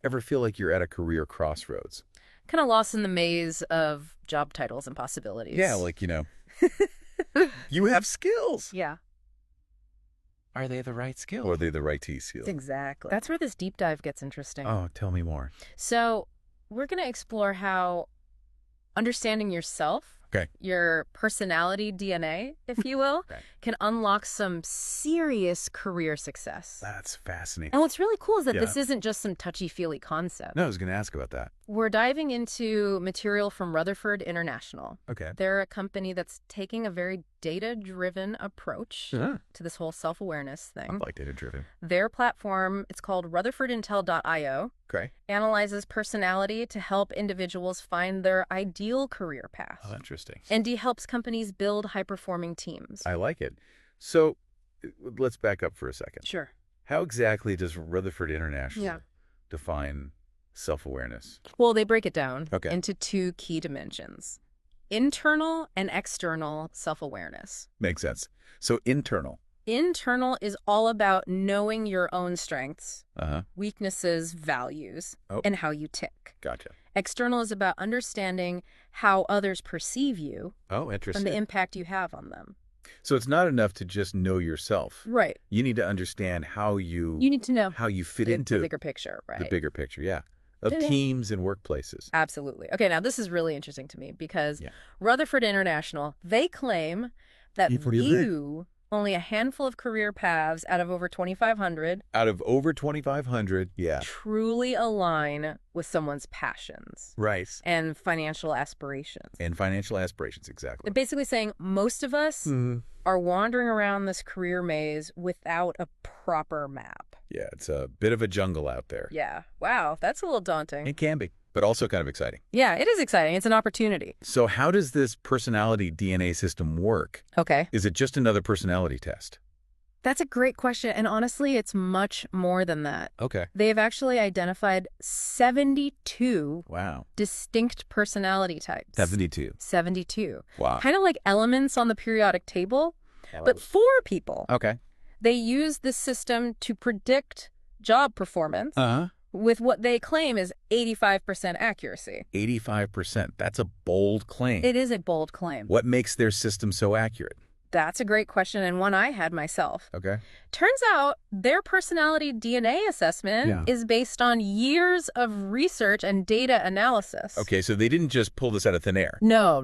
ever feel like you're at a career crossroads? Kind of lost in the maze of job titles and possibilities. Yeah, like, you have skills. Yeah. Are they the right skills? Or are they the right skills? Exactly. That's where this deep dive gets interesting. Oh, tell me more. So we're going to explore how understanding yourself, your personality DNA, if you will, can unlock some serious career success. That's fascinating. And what's really cool is that this isn't just some touchy-feely concept. No, I was going to ask about that. We're diving into material from Rutherford International. Okay. They're a company that's taking a very data-driven approach to this whole self-awareness thing. I like data-driven. Their platform, it's called rutherfordintel.io, analyzes personality to help individuals find their ideal career path. Oh, interesting. And he helps companies build high-performing teams. I like it. So let's back up for a second. Sure. How exactly does Rutherford International define self-awareness? Well, they break it down into two key dimensions: internal and external self-awareness. Makes sense. So internal. Internal is all about knowing your own strengths, weaknesses, values, and how you tick. Gotcha. External is about understanding how others perceive you. Oh, interesting. And the impact you have on them. So it's not enough to just know yourself. Right. You need to understand how you need to know how you fit into the bigger picture, right? The bigger picture, of teams and workplaces. Absolutely. Okay, now this is really interesting to me because Rutherford International, they claim that only a handful of career paths out of over 2,500 truly align with someone's passions. Right. And financial aspirations. Exactly. They're basically saying most of us are wandering around this career maze without a proper map. Yeah, it's a bit of a jungle out there. Yeah. Wow, that's a little daunting. It can be, but also kind of exciting. Yeah, it is exciting. It's an opportunity. So how does this personality DNA system work? Okay. Is it just another personality test? That's a great question. And honestly, it's much more than that. Okay. They've actually identified 72 distinct personality types. 72. Wow. Kind of like elements on the periodic table, but for people. Okay. They use this system to predict job performance with what they claim is 85% accuracy. 85%. That's a bold claim. It is a bold claim. What makes their system so accurate? That's a great question, and one I had myself. Okay. Turns out their personality DNA assessment is based on years of research and data analysis. Okay, so they didn't just pull this out of thin air. No.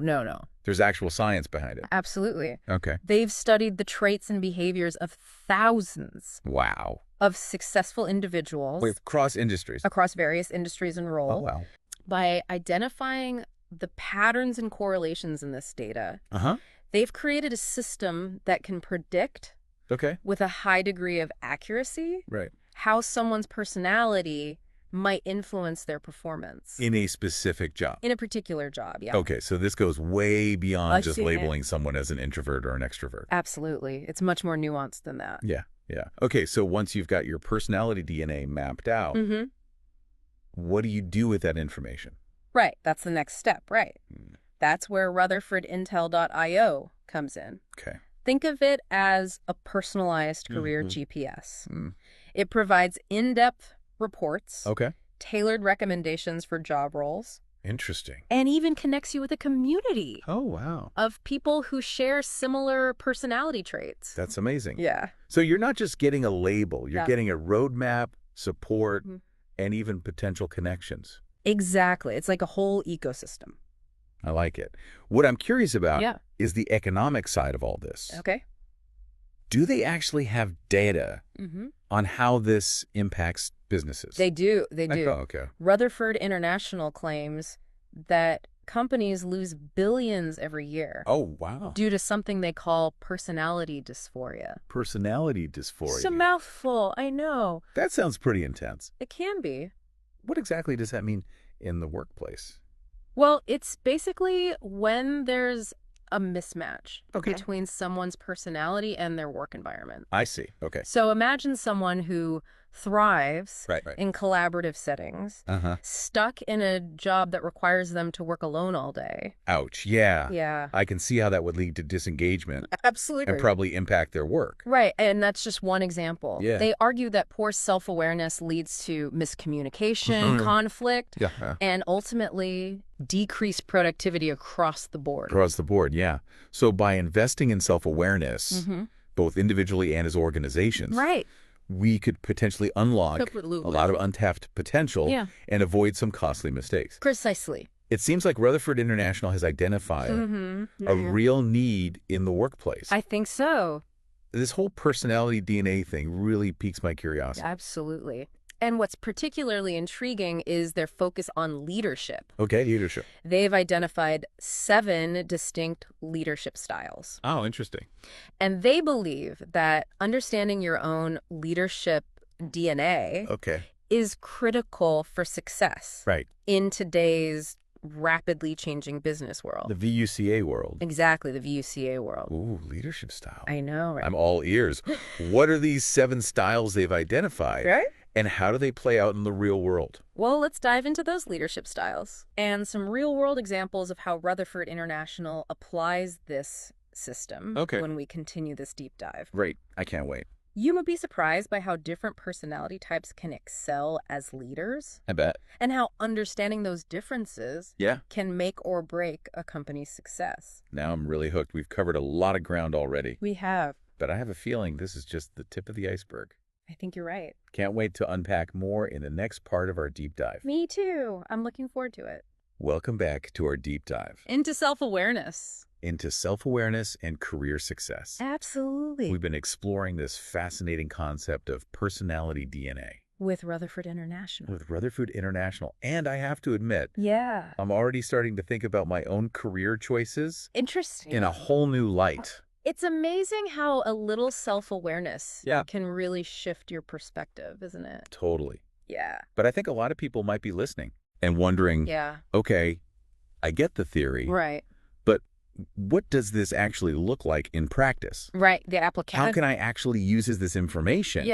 There's actual science behind it. Absolutely. Okay. They've studied the traits and behaviors of thousands. Wow. Of successful individuals. Across industries. Across various industries and roles. Oh, wow. By identifying the patterns and correlations in this data, they've created a system that can predict, with a high degree of accuracy, how someone's personality might influence their performance. In a specific job. In a particular job, yeah. Okay, so this goes way beyond just labeling someone as an introvert or an extrovert. Absolutely. It's much more nuanced than that. Yeah. Okay, so once you've got your personality DNA mapped out, what do you do with that information? Right. That's the next step, right. That's where rutherfordintel.io comes in. Okay. Think of it as a personalized career GPS. It provides in-depth reports, tailored recommendations for job roles. Interesting. And even connects you with a community. Oh, wow. Of people who share similar personality traits. That's amazing. Yeah. So you're not just getting a label, you're getting a roadmap, support, and even potential connections. Exactly. It's like a whole ecosystem. I like it. What I'm curious about is the economic side of all this. Okay. Do they actually have data on how this impacts businesses? They do. They do. Oh, okay. Rutherford International claims that companies lose billions every year. Oh, wow. Due to something they call personality dysphoria. Personality dysphoria. It's a mouthful, I know. That sounds pretty intense. It can be. What exactly does that mean in the workplace? Well, it's basically when there's a mismatch between someone's personality and their work environment. I see. Okay. So imagine someone who thrives in collaborative settings, stuck in a job that requires them to work alone all day. Ouch. Yeah. Yeah. I can see how that would lead to disengagement. Absolutely. And probably impact their work. Right. And that's just one example. Yeah. They argue that poor self-awareness leads to miscommunication, conflict, and ultimately decreased productivity across the board. Across the board, yeah. So by investing in self-awareness, both individually and as organizations, we could potentially unlock a lot of untapped potential and avoid some costly mistakes. Precisely. It seems like Rutherford International has identified a real need in the workplace. I think so. This whole personality DNA thing really piques my curiosity. Absolutely. And what's particularly intriguing is their focus on leadership. Okay, leadership. They've identified 7 distinct leadership styles. Oh, interesting. And they believe that understanding your own leadership DNA is critical for success in today's rapidly changing business world. The VUCA world. Exactly, the VUCA world. Ooh, leadership style. I know, right? I'm all ears. What are these 7 styles they've identified? And how do they play out in the real world? Well, let's dive into those leadership styles and some real-world examples of how Rutherford International applies this system when we continue this deep dive. Great. I can't wait. You might be surprised by how different personality types can excel as leaders. I bet. And how understanding those differences can make or break a company's success. Now I'm really hooked. We've covered a lot of ground already. We have. But I have a feeling this is just the tip of the iceberg. I think you're right. Can't wait to unpack more in the next part of our deep dive. Me too. I'm looking forward to it. Welcome back to our deep dive. Into self-awareness. Into self-awareness and career success. Absolutely. We've been exploring this fascinating concept of personality DNA. With Rutherford International. With Rutherford International. And I have to admit, I'm already starting to think about my own career choices. Interesting. In a whole new light. It's amazing how a little self-awareness can really shift your perspective, isn't it? Totally. Yeah. But I think a lot of people might be listening and wondering, okay, I get the theory. Right. But what does this actually look like in practice? Right. The application. How can I actually use this information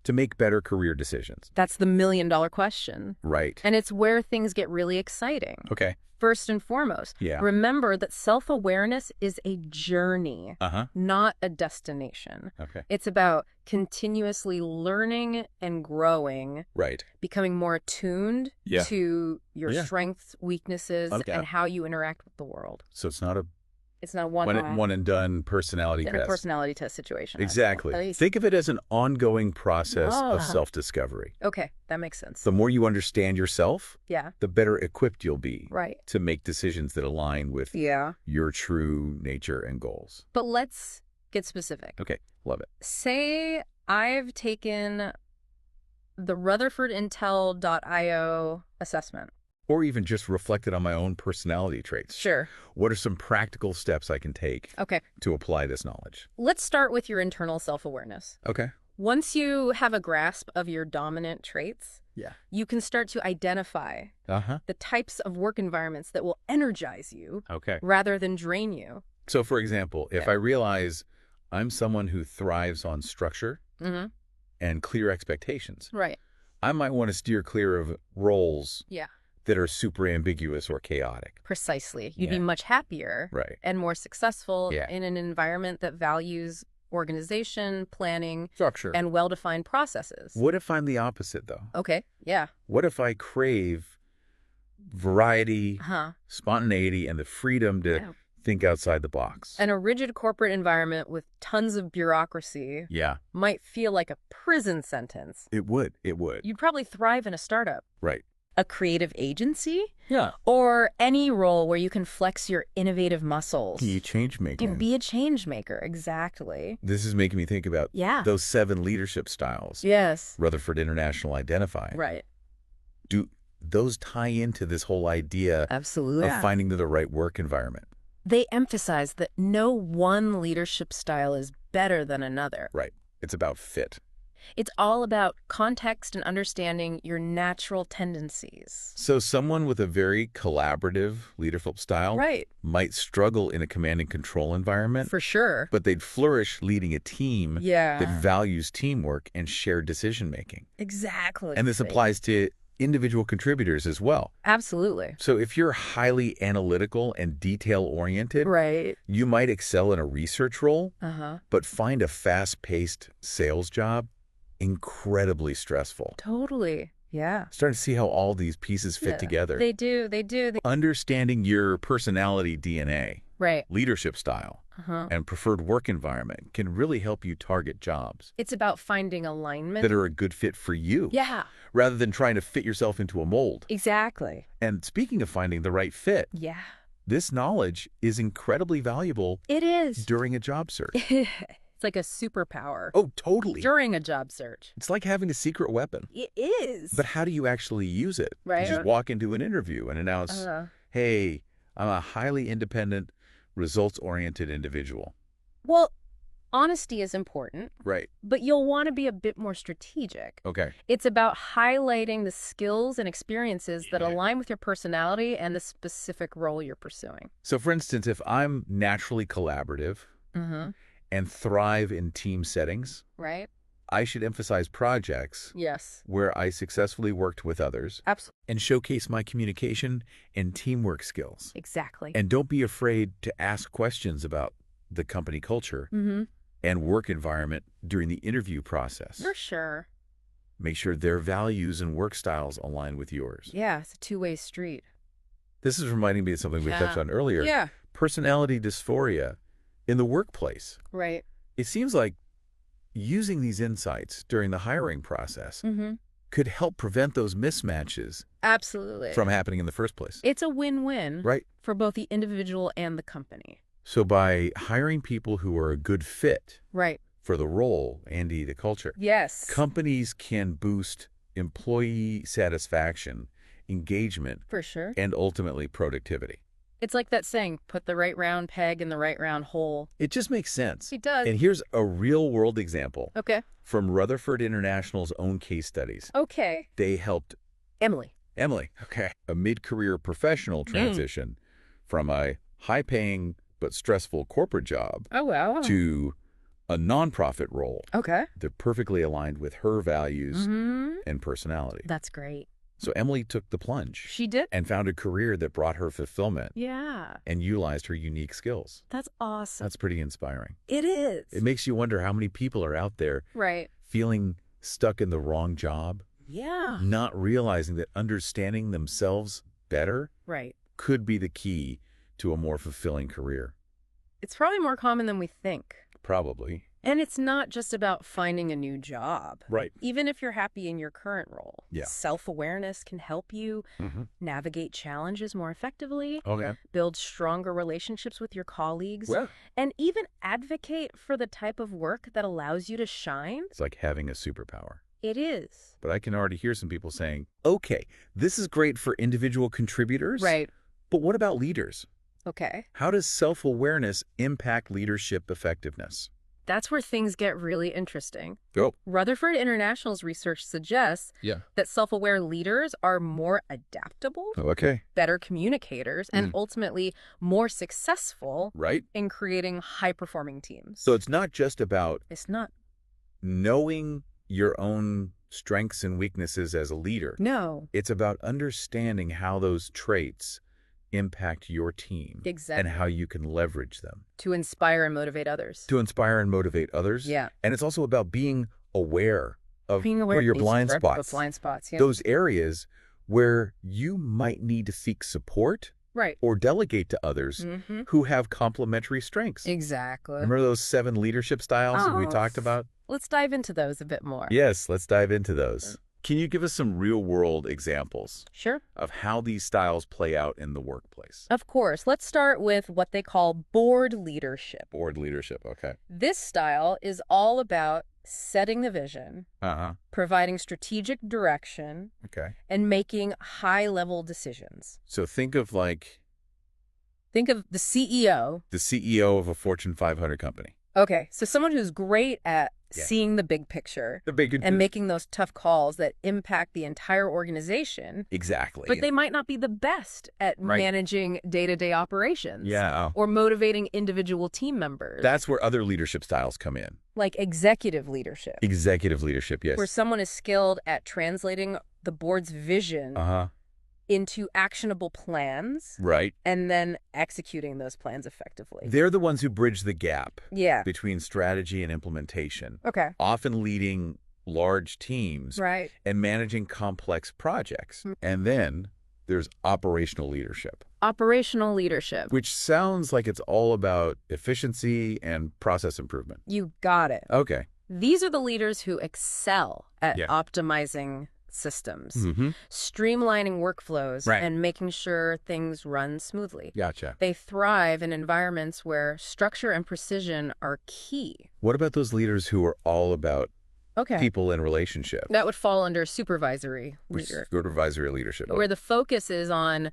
to make better career decisions? That's the million-dollar question. Right. And it's where things get really exciting. Okay. First and foremost, remember that self-awareness is a journey, not a destination. Okay. It's about continuously learning and growing, becoming more attuned to your strengths, weaknesses, and how you interact with the world. So it's not a one and done personality test. A personality test situation. Exactly. Think of it as an ongoing process of self-discovery. Okay, that makes sense. The more you understand yourself, the better equipped you'll be to make decisions that align with your true nature and goals. But let's get specific. Okay, love it. Say I've taken the RutherfordIntel.io assessment. Or even just reflected on my own personality traits. Sure. What are some practical steps I can take to apply this knowledge? Let's start with your internal self-awareness. Okay. Once you have a grasp of your dominant traits, you can start to identify the types of work environments that will energize you rather than drain you. So, for example, if I realize I'm someone who thrives on structure and clear expectations, I might want to steer clear of roles that are super ambiguous or chaotic. Precisely. You'd be much happier and more successful in an environment that values organization, planning, structure, and well-defined processes. What if I'm the opposite, though? Okay, yeah. What if I crave variety, spontaneity, and the freedom to think outside the box? And a rigid corporate environment with tons of bureaucracy might feel like a prison sentence. It would. It would. You'd probably thrive in a startup. Right. A creative agency? Or any role where you can flex your innovative muscles. Be a change maker. Be a change maker, exactly. This is making me think about those 7 leadership styles. Rutherford International identified. Right. Do those tie into this whole idea of finding the right work environment? They emphasize that no one leadership style is better than another. Right. It's about fit. It's all about context and understanding your natural tendencies. So someone with a very collaborative leadership style might struggle in a command and control environment. For sure. But they'd flourish leading a team that values teamwork and shared decision-making. Exactly. And this applies to individual contributors as well. Absolutely. So if you're highly analytical and detail-oriented, you might excel in a research role, but find a fast-paced sales job incredibly stressful. Totally. Yeah. Starting to see how all these pieces fit together. They do. Understanding your personality DNA, leadership style, and preferred work environment can really help you target jobs. It's about finding alignment that are a good fit for you. Yeah. Rather than trying to fit yourself into a mold. Exactly. And speaking of finding the right fit. Yeah. This knowledge is incredibly valuable. It is. During a job search. It's like a superpower. Oh, totally. During a job search. It's like having a secret weapon. It is. But how do you actually use it? Right. You just walk into an interview and announce, hey, I'm a highly independent, results-oriented individual. Well, honesty is important. Right. But you'll want to be a bit more strategic. Okay. It's about highlighting the skills and experiences that align with your personality and the specific role you're pursuing. So, for instance, if I'm naturally collaborative and thrive in team settings, I should emphasize projects where I successfully worked with others. Absolutely. And showcase my communication and teamwork skills. Exactly. And don't be afraid to ask questions about the company culture and work environment during the interview process. For sure. Make sure their values and work styles align with yours. Yeah, it's a two-way street. This is reminding me of something we touched on earlier. Yeah. Personality dysphoria in the workplace. Right. It seems like using these insights during the hiring process could help prevent those mismatches from happening in the first place. It's a win-win for both the individual and the company. So by hiring people who are a good fit for the role and the culture, companies can boost employee satisfaction, engagement, and ultimately productivity. It's like that saying, put the right round peg in the right round hole. It just makes sense. It does. And here's a real-world example from Rutherford International's own case studies. They helped Emily, a mid-career professional transition from a high-paying but stressful corporate job to a nonprofit role that perfectly aligned with her values and personality. That's great. So Emily took the plunge. She did. And found a career that brought her fulfillment. Yeah. And utilized her unique skills. That's awesome. That's pretty inspiring. It is. It makes you wonder how many people are out there feeling stuck in the wrong job. Yeah. Not realizing that understanding themselves better could be the key to a more fulfilling career. It's probably more common than we think. Probably. And it's not just about finding a new job. Right. Even if you're happy in your current role. Self-awareness can help you navigate challenges more effectively, build stronger relationships with your colleagues, and even advocate for the type of work that allows you to shine. It's like having a superpower. It is. But I can already hear some people saying, okay, this is great for individual contributors. Right. But what about leaders? Okay. How does self-awareness impact leadership effectiveness? That's where things get really interesting. Oh. Rutherford International's research suggests that self-aware leaders are more adaptable, better communicators, and ultimately more successful in creating high-performing teams. So it's not just about knowing your own strengths and weaknesses as a leader. No. It's about understanding how those traits impact your team and how you can leverage them. To inspire and motivate others. Yeah. And it's also about being aware of your blind spots. Those areas where you might need to seek support or delegate to others who have complementary strengths. Exactly. Remember those 7 leadership styles that we talked about? Let's dive into those a bit more. Yes, let's dive into those. Can you give us some real-world examples of how these styles play out in the workplace? Of course. Let's start with what they call board leadership. Board leadership, okay. This style is all about setting the vision, providing strategic direction, and making high-level decisions. So think of the CEO. The CEO of a Fortune 500 company. Okay, so someone who's great at seeing the big picture and making those tough calls that impact the entire organization. Exactly. But they might not be the best at managing day-to-day operations or motivating individual team members. That's where other leadership styles come in. Like executive leadership. Executive leadership, yes. Where someone is skilled at translating the board's vision into actionable plans. Right. And then executing those plans effectively. They're the ones who bridge the gap between strategy and implementation. Okay. Often leading large teams and managing complex projects. And then there's operational leadership. Operational leadership. Which sounds like it's all about efficiency and process improvement. You got it. Okay. These are the leaders who excel at optimizing systems, streamlining workflows, and making sure things run smoothly. Gotcha. They thrive in environments where structure and precision are key. What about those leaders who are all about people and relationship? That would fall under supervisory leadership. Where the focus is on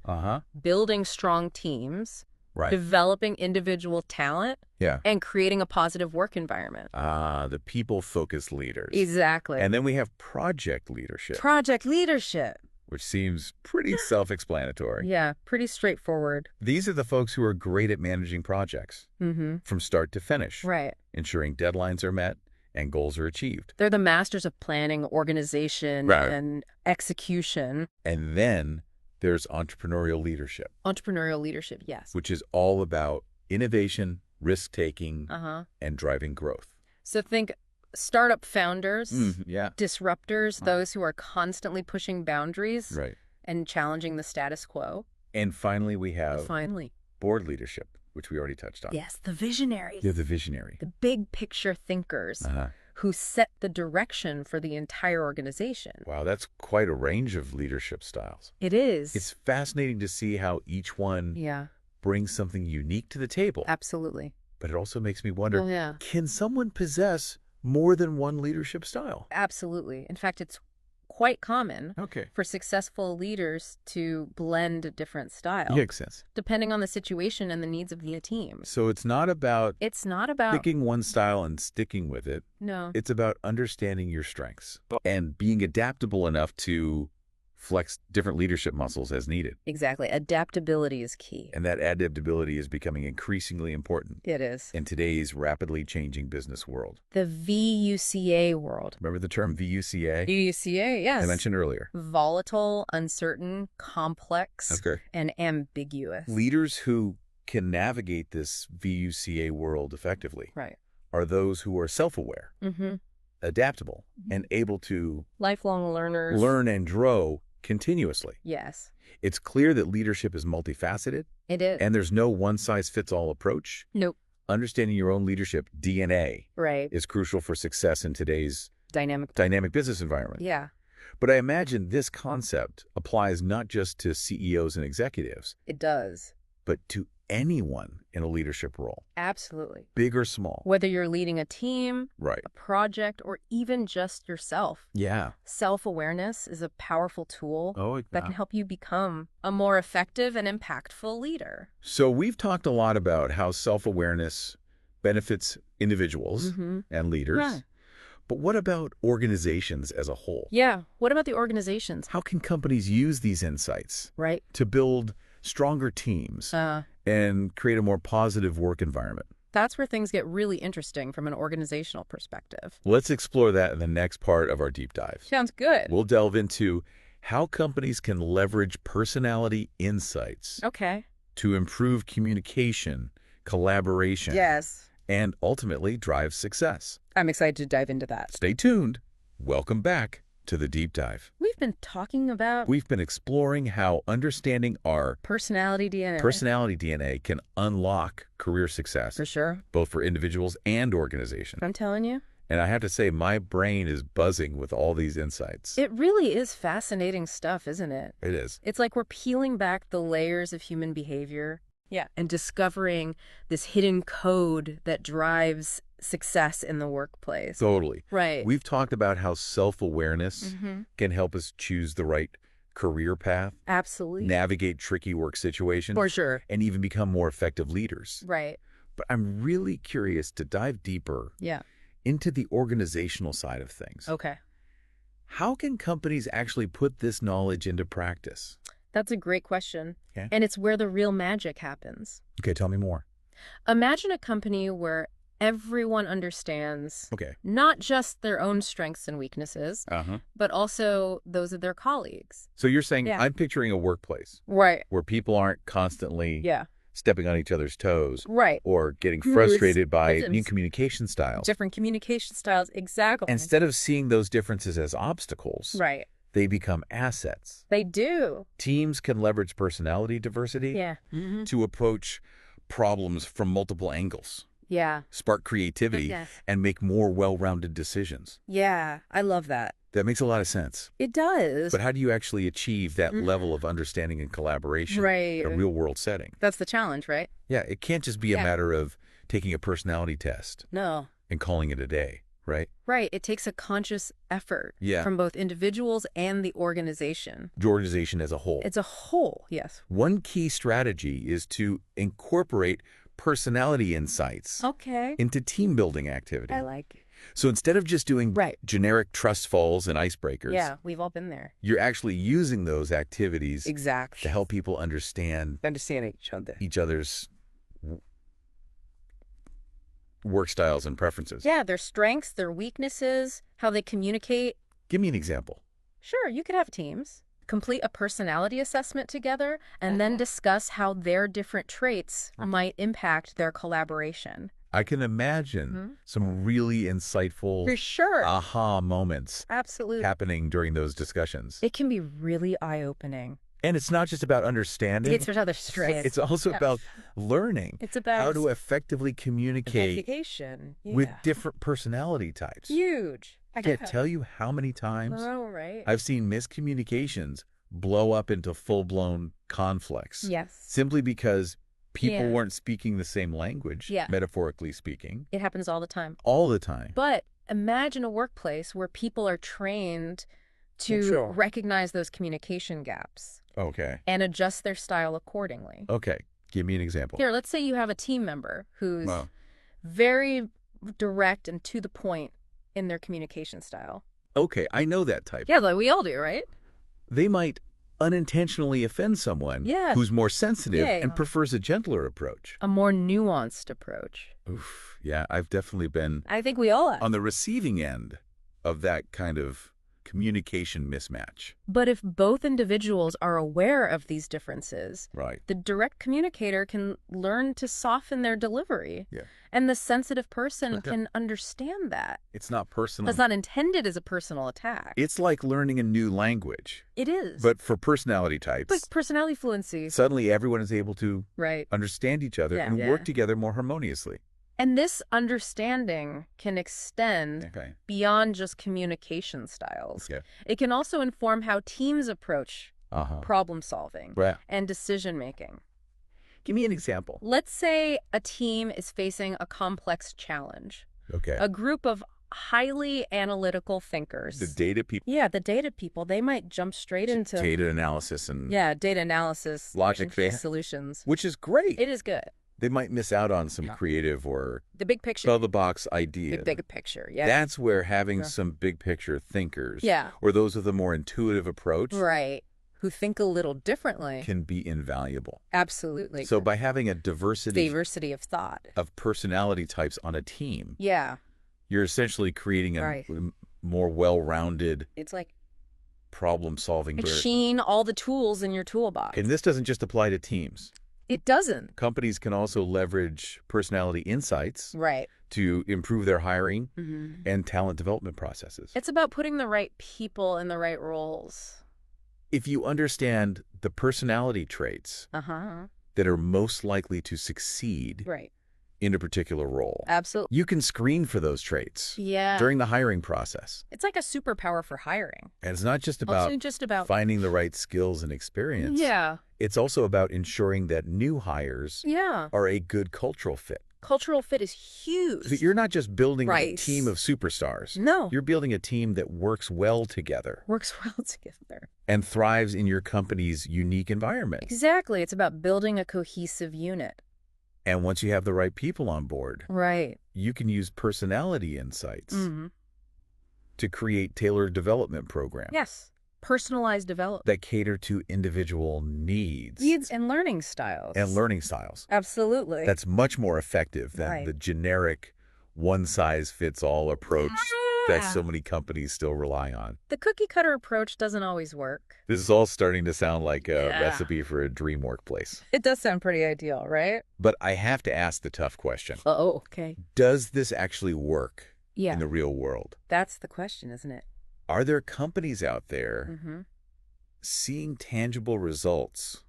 building strong teams, developing individual talent, and creating a positive work environment. The people-focused leaders. Exactly. And then we have project leadership. Project leadership. Which seems pretty self-explanatory. Yeah, pretty straightforward. These are the folks who are great at managing projects from start to finish. Right. Ensuring deadlines are met and goals are achieved. They're the masters of planning, organization, and execution. And then there's entrepreneurial leadership. Entrepreneurial leadership, yes. Which is all about innovation, risk-taking, and driving growth. So think startup founders, disruptors, those who are constantly pushing boundaries and challenging the status quo. And finally, we have board leadership, which we already touched on. Yes, the visionaries. They're the visionary. The big picture thinkers who set the direction for the entire organization. Wow, that's quite a range of leadership styles. It is. It's fascinating to see how each one brings something unique to the table. Absolutely. But it also makes me wonder, can someone possess more than one leadership style? Absolutely. In fact, it's quite common for successful leaders to blend different styles. Makes sense. Depending on the situation and the needs of the team. So it's not about picking one style and sticking with it. No. It's about understanding your strengths and being adaptable enough to flex different leadership muscles as needed. Exactly. Adaptability is key. And that adaptability is becoming increasingly important. It is. In today's rapidly changing business world. The VUCA world. Remember the term VUCA? VUCA, yes. I mentioned earlier. Volatile, uncertain, complex, and ambiguous. Leaders who can navigate this VUCA world effectively are those who are self-aware, adaptable, and able to lifelong learners. Learn and grow continuously. Yes. It's clear that leadership is multifaceted. It is. And there's no one-size-fits-all approach. Nope. Understanding your own leadership DNA is crucial for success in today's dynamic business environment. Yeah. But I imagine this concept applies not just to CEOs and executives. It does. But to anyone in a leadership role. Absolutely. Big or small. Whether you're leading a team, a project, or even just yourself. Yeah. Self-awareness is a powerful tool that can help you become a more effective and impactful leader. So we've talked a lot about how self-awareness benefits individuals and leaders. Yeah. But what about organizations as a whole? Yeah. What about the organizations? How can companies use these insights to build stronger teams and create a more positive work environment? That's where things get really interesting from an organizational perspective. Let's explore that in the next part of our deep dive. Sounds good. We'll delve into how companies can leverage personality insights to improve communication, collaboration, and ultimately drive success. I'm excited to dive into that. Stay tuned. Welcome back to the deep dive. We've been exploring how understanding our personality DNA can unlock career success. For sure. Both for individuals and organizations. I'm telling you. And I have to say, my brain is buzzing with all these insights. It really is fascinating stuff, isn't it? It is. It's like we're peeling back the layers of human behavior. Yeah. And discovering this hidden code that drives success in the workplace. Totally. Right. We've talked about how self-awareness can help us choose the right career path. Absolutely. Navigate tricky work situations. For sure. And even become more effective leaders. Right. But I'm really curious to dive deeper into the organizational side of things. Okay. How can companies actually put this knowledge into practice? That's a great question. Okay. And it's where the real magic happens. Okay, tell me more. Imagine a company where everyone understands not just their own strengths and weaknesses, but also those of their colleagues. So you're saying I'm picturing a workplace where people aren't constantly stepping on each other's toes or getting frustrated by new communication styles. Different communication styles, exactly. Instead of seeing those differences as obstacles, they become assets. They do. Teams can leverage personality diversity to approach problems from multiple angles. Spark creativity and make more well-rounded decisions. Yeah, I love that. That makes a lot of sense. It does. But how do you actually achieve that level of understanding and collaboration in a real-world setting? That's the challenge, right? Yeah, it can't just be a matter of taking a personality test and calling it a day, right? Right. It takes a conscious effort from both individuals and the organization. The organization as a whole. It's a whole, yes. One key strategy is to incorporate personality insights into team-building activity. I like it. So instead of just doing generic trust falls and icebreakers, we've all been there. You're actually using those activities to help people understand each other's work styles and preferences. Yeah, their strengths, their weaknesses, how they communicate. Give me an example. Sure, you could have teams complete a personality assessment together and then discuss how their different traits might impact their collaboration. I can imagine some really insightful aha moments happening during those discussions. It can be really eye-opening. And it's not just about understanding. It's other strengths. It's also about learning. It's about how to effectively communicate with different personality types. Huge. I can't tell you how many times I've seen miscommunications blow up into full-blown conflicts. Simply because people weren't speaking the same language, metaphorically speaking. It happens all the time. All the time. But imagine a workplace where people are trained to recognize those communication gaps. And adjust their style accordingly. Give me an example. Here, let's say you have a team member who's very direct and to the point in their communication style. I know that type. Yeah, like we all do, right? They might unintentionally offend someone who's more sensitive and prefers a gentler approach. A more nuanced approach. Oof, yeah, I've definitely been I think we all have. On the receiving end of that kind of communication mismatch. But if both individuals are aware of these differences, the direct communicator can learn to soften their delivery. And the sensitive person can understand that. It's not personal. It's not intended as a personal attack. It's like learning a new language. It is. But for personality types. But personality fluency. Suddenly everyone is able to understand each other and work together more harmoniously. And this understanding can extend beyond just communication styles. It can also inform how teams approach problem solving and decision making. Give me an example. Let's say a team is facing a complex challenge. A group of highly analytical thinkers. The data people. Yeah, the data people. They might jump straight into data analysis and data analysis, logic solutions, which is great. It is good. They might miss out on some creative or the big picture, out-of-the-box ideas. The big picture, That's where having some big picture thinkers, or those with a more intuitive approach, who think a little differently, can be invaluable. Absolutely. So by having a diversity of thought, of personality types on a team, you're essentially creating a more well-rounded. It's like problem-solving. Machine all the tools in your toolbox. And this doesn't just apply to teams. It doesn't. Companies can also leverage personality insights to improve their hiring and talent development processes. It's about putting the right people in the right roles. If you understand the personality traits that are most likely to succeed in a particular role, absolutely, you can screen for those traits during the hiring process. It's like a superpower for hiring. And it's not just about finding the right skills and experience. It's also about ensuring that new hires are a good cultural fit. Cultural fit is huge. So you're not just building a team of superstars. No. You're building a team that works well together. And thrives in your company's unique environment. Exactly. It's about building a cohesive unit. And once you have the right people on board, you can use personality insights to create tailored development programs. Yes. Personalized development. That cater to individual needs. Needs and learning styles. Absolutely. That's much more effective than the generic one-size-fits-all approach that so many companies still rely on. The cookie-cutter approach doesn't always work. This is all starting to sound like a recipe for a dream workplace. It does sound pretty ideal, right? But I have to ask the tough question. Okay. Does this actually work in the real world? That's the question, isn't it? Are there companies out there seeing tangible results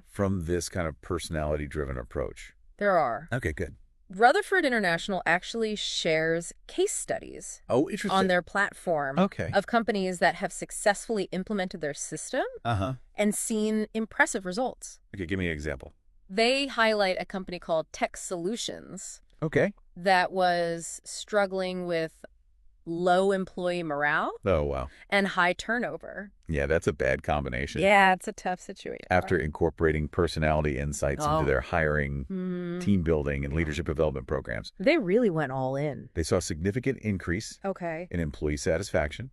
from this kind of personality-driven approach? There are. Okay, good. Rutherford International actually shares case studies on their platform of companies that have successfully implemented their system and seen impressive results. Okay, give me an example. They highlight a company called Tech Solutions that was struggling with low employee morale. Oh, wow. And high turnover. Yeah, that's a bad combination. Yeah, it's a tough situation. After incorporating personality insights into their hiring, team building, and leadership development programs. They really went all in. They saw a significant increase in employee satisfaction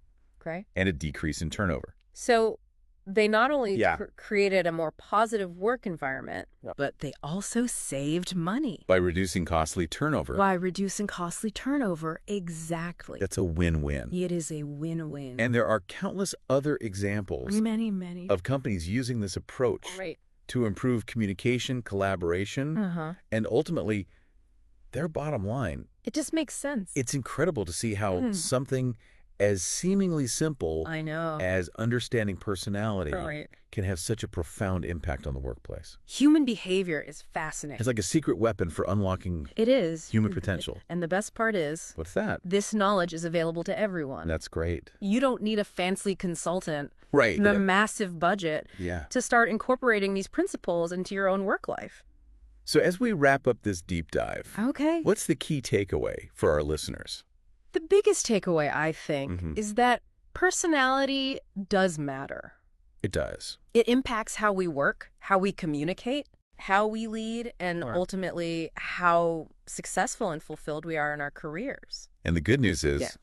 and a decrease in turnover. So they not only created a more positive work environment, but they also saved money. By reducing costly turnover. Exactly. That's a win-win. It is a win-win. And there are countless other examples many of companies using this approach to improve communication, collaboration, and ultimately their bottom line. It just makes sense. It's incredible to see how something as seemingly simple as understanding personality can have such a profound impact on the workplace. Human behavior is fascinating. It's like a secret weapon for unlocking human potential. And the best part is... What's that? This knowledge is available to everyone. That's great. You don't need a fancy consultant and a massive budget to start incorporating these principles into your own work life. So as we wrap up this deep dive, what's the key takeaway for our listeners? The biggest takeaway, I think, is that personality does matter. It does. It impacts how we work, how we communicate, how we lead, and ultimately how successful and fulfilled we are in our careers. And the good news is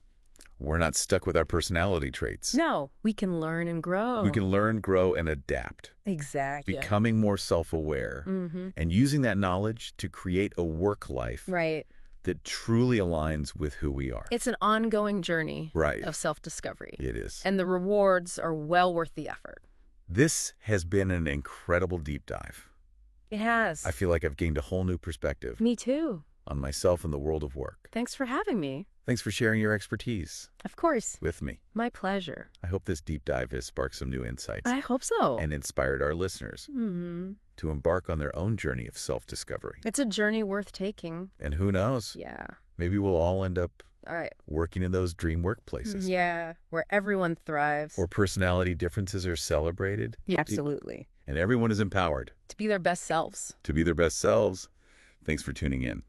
we're not stuck with our personality traits. No, we can learn and grow. We can learn, grow, and adapt. Exactly. Becoming more self-aware and using that knowledge to create a work life that truly aligns with who we are. It's an ongoing journey of self-discovery. It is. And the rewards are well worth the effort. This has been an incredible deep dive. It has. I feel like I've gained a whole new perspective. Me too. On myself and the world of work. Thanks for having me. Thanks for sharing your expertise. Of course. With me. My pleasure. I hope this deep dive has sparked some new insights. I hope so. And inspired our listeners to embark on their own journey of self-discovery. It's a journey worth taking. And who knows? Yeah. Maybe we'll all end up working in those dream workplaces. Yeah, where everyone thrives. Where personality differences are celebrated. Yeah, absolutely. And everyone is empowered. To be their best selves. To be their best selves. Thanks for tuning in.